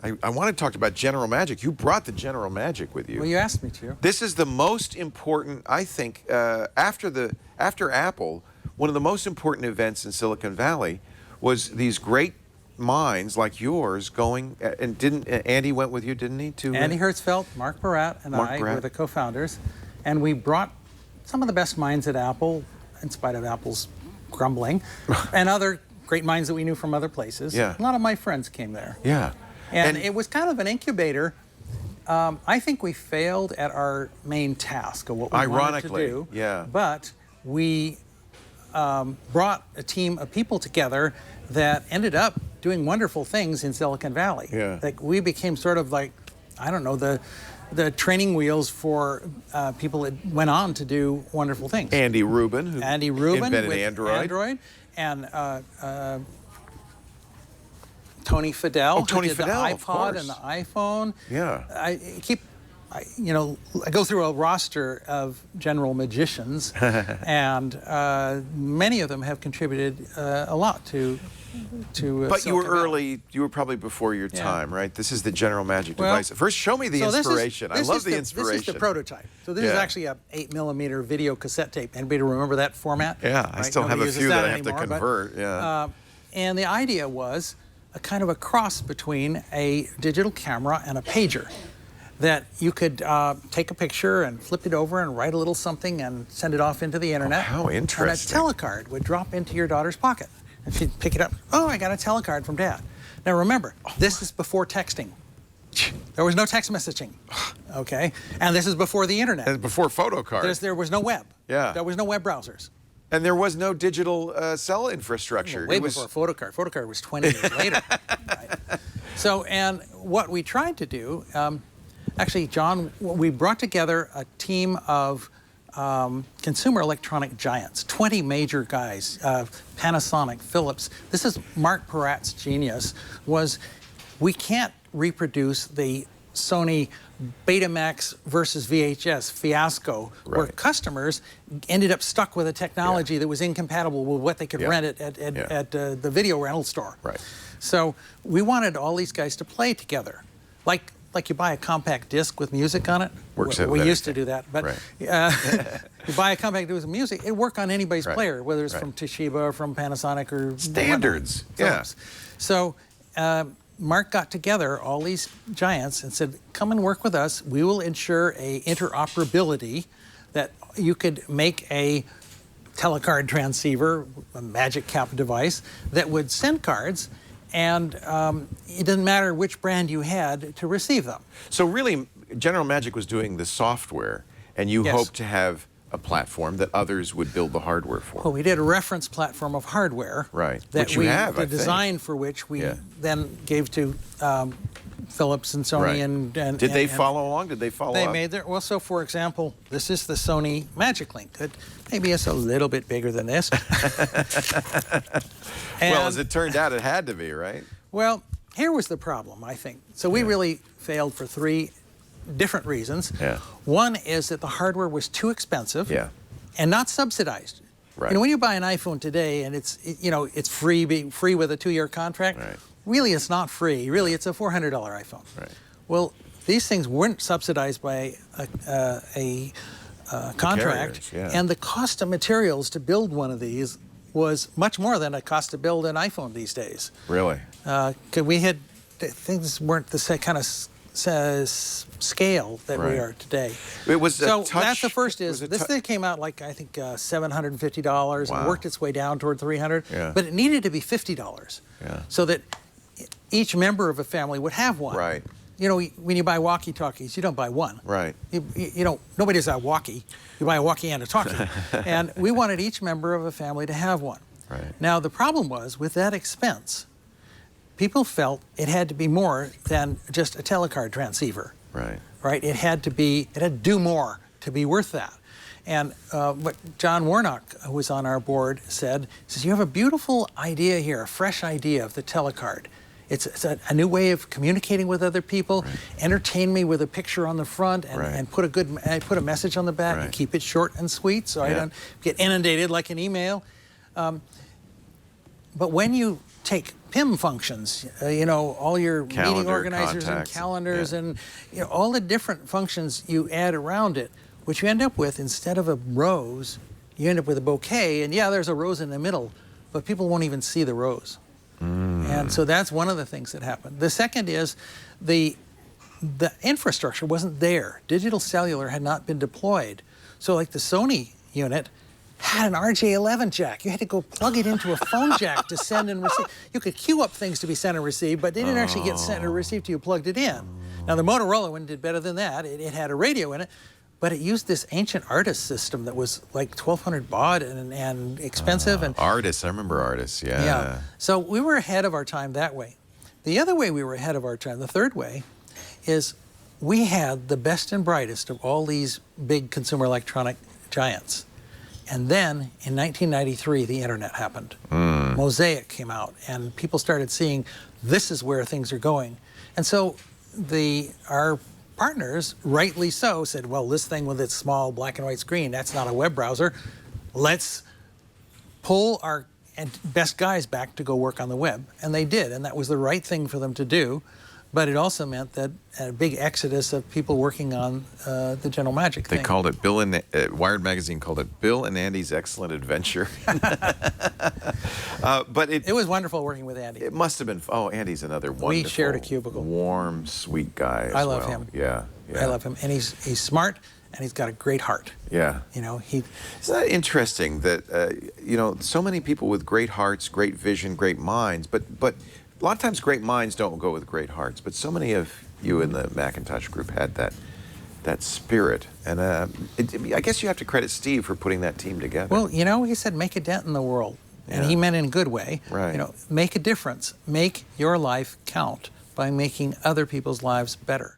I want to talk about General Magic. You brought the General Magic with you. Well, you asked me to. This is the most important, I think, after Apple, one of the most important events in Silicon Valley was these great minds like yours going, and Andy went with you, didn't he? Andy Hertzfeld, Mark Barat, and I were the co-founders, and we brought some of the best minds at Apple, in spite of Apple's grumbling, and other great minds that we knew from other places. Yeah. A lot of my friends came there. Yeah. And it was kind of an incubator. I think we failed at our main task of what we wanted to do. Yeah. But we brought a team of people together that ended up doing wonderful things in Silicon Valley. Yeah. Like we became sort of like, I don't know, the training wheels for people that went on to do wonderful things. Andy Rubin, who invented with Android. And Tony Fadell, Tony who did Fadell, the of iPod course. and the iPhone. Yeah. I go through a roster of general magicians, and many of them have contributed a lot to But you were Silicon Valley. early. You were probably before your time, right? This is the General Magic device. First, show me the inspiration. I love the inspiration. This is the prototype. So this is actually a 8mm video cassette tape. Anybody remember that format? Yeah, right? I still Nobody have a few that I have to anymore, convert. Yeah. And the idea was a kind of a cross between a digital camera and a pager, that you could take a picture and flip it over and write a little something and send it off into the internet. Oh, how interesting. And a telecard would drop into your daughter's pocket. And she'd pick it up. Oh, I got a telecard from Dad. Now remember, this is before texting. There was no text messaging, okay? And this is before the internet. And before photo cards. There was no web. Yeah. There was no web browsers. And there was no digital cell infrastructure. Way before photocard. Photocard was 20 years later. Right? So, and what we tried to do, actually, John, we brought together a team of consumer electronic giants, 20 major guys, Panasonic, Philips. This is Mark Barat's genius, was we can't reproduce the Sony Betamax versus VHS fiasco, where customers ended up stuck with a technology that was incompatible with what they could rent at the video rental store. Right. So we wanted all these guys to play together, like you buy a compact disc with music on it. We used to do that, but you buy a compact disc with music, it work on anybody's player, whether it's from Toshiba or from Panasonic or standards. Philips. So Mark got together all these giants and said, come and work with us. We will ensure a interoperability that you could make a telecard transceiver, a magic cap device that would send cards, and it didn't matter which brand you had to receive them. So really, General Magic was doing the software, and you hoped to have a platform that others would build the hardware for. Well, we did a reference platform of hardware. Right. That which you have, the design for which we then gave to Philips and Sony and did they follow along? Did they follow They up? made their, well, so for example, this is the Sony Magic Link. That maybe it's a little bit bigger than this. Well, as it turned out, it had to be, right? Well, here was the problem, I think. So we really failed for 3 different reasds. One is that the hardware was too expensive and not subsidized. Right. You know, when you buy an iPhone today and it's free with a 2-year contract, really it's not free. Really, it's a $400 iPhone. Right. Well, these things weren't subsidized by a contract, and the cost of materials to build one of these was much more than it cost to build an iPhone these days. Really? Things weren't the kind of scale that we are today. It was so that's the first. This thing came out like I think $750 and worked its way down toward $300. But it needed to be $50 so that each member of a family would have one. Right. You know, when you buy walkie-talkies, you don't buy one. Right. You don't. Nobody has a walkie. You buy a walkie and a talkie. And we wanted each member of a family to have one. Right. Now the problem was with that expense, people felt it had to be more than just a telecard transceiver. Right. Right. It had to do more to be worth that. And what John Warnock, who was on our board, said, you have a beautiful idea here, a fresh idea of the telecard. It's a new way of communicating with other people. Right. Entertain me with a picture on the front and put a message on the back and keep it short and sweet so I don't get inundated like an email. But when you take PIM functions, you know, all your meeting Calendar, organizers contacts, and calendars yeah. and, you know, all the different functions you add around it, which you end up with, instead of a rose, you end up with a bouquet, and yeah, there's a rose in the middle, but people won't even see the rose. And so that's one of the things that happened. The second is the infrastructure wasn't there. Digital cellular had not been deployed. So like the Sony unit had an RJ11 jack. You had to go plug it into a phone jack to send and receive. You could queue up things to be sent and received, but they didn't actually get sent or received till you plugged it in. Now the Motorola one did better than that. It had a radio in it, but it used this ancient Artis system that was like 1,200 baud and expensive. And Artis, I remember Artis, yeah. yeah. So we were ahead of our time that way. The other way we were ahead of our time, the third way, is we had the best and brightest of all these big consumer electronic giants. And then in 1993, the internet happened. Mosaic came out, and people started seeing this is where things are going. And so our partners, rightly so, said, well, this thing with its small black and white screen, that's not a web browser. Let's pull our best guys back to go work on the web. And they did, and that was the right thing for them to do. But it also meant that a big exodus of people working on the General Magic thing. They called it Wired magazine called it Bill and Andy's Excellent Adventure. But it was wonderful working with Andy. It must have been. Oh, Andy's another wonderful, we shared a cubicle. Warm, sweet guy. I love him. Yeah, yeah. I love him, and he's smart, and he's got a great heart. Yeah. You know, Isn't that interesting that you know, so many people with great hearts, great vision, great minds, but a lot of times great minds don't go with great hearts, but so many of you in the Macintosh group had that spirit. And I guess you have to credit Steve for putting that team together. Well, you know, he said make a dent in the world. And he meant in a good way. Right. You know, make a difference. Make your life count by making other people's lives better.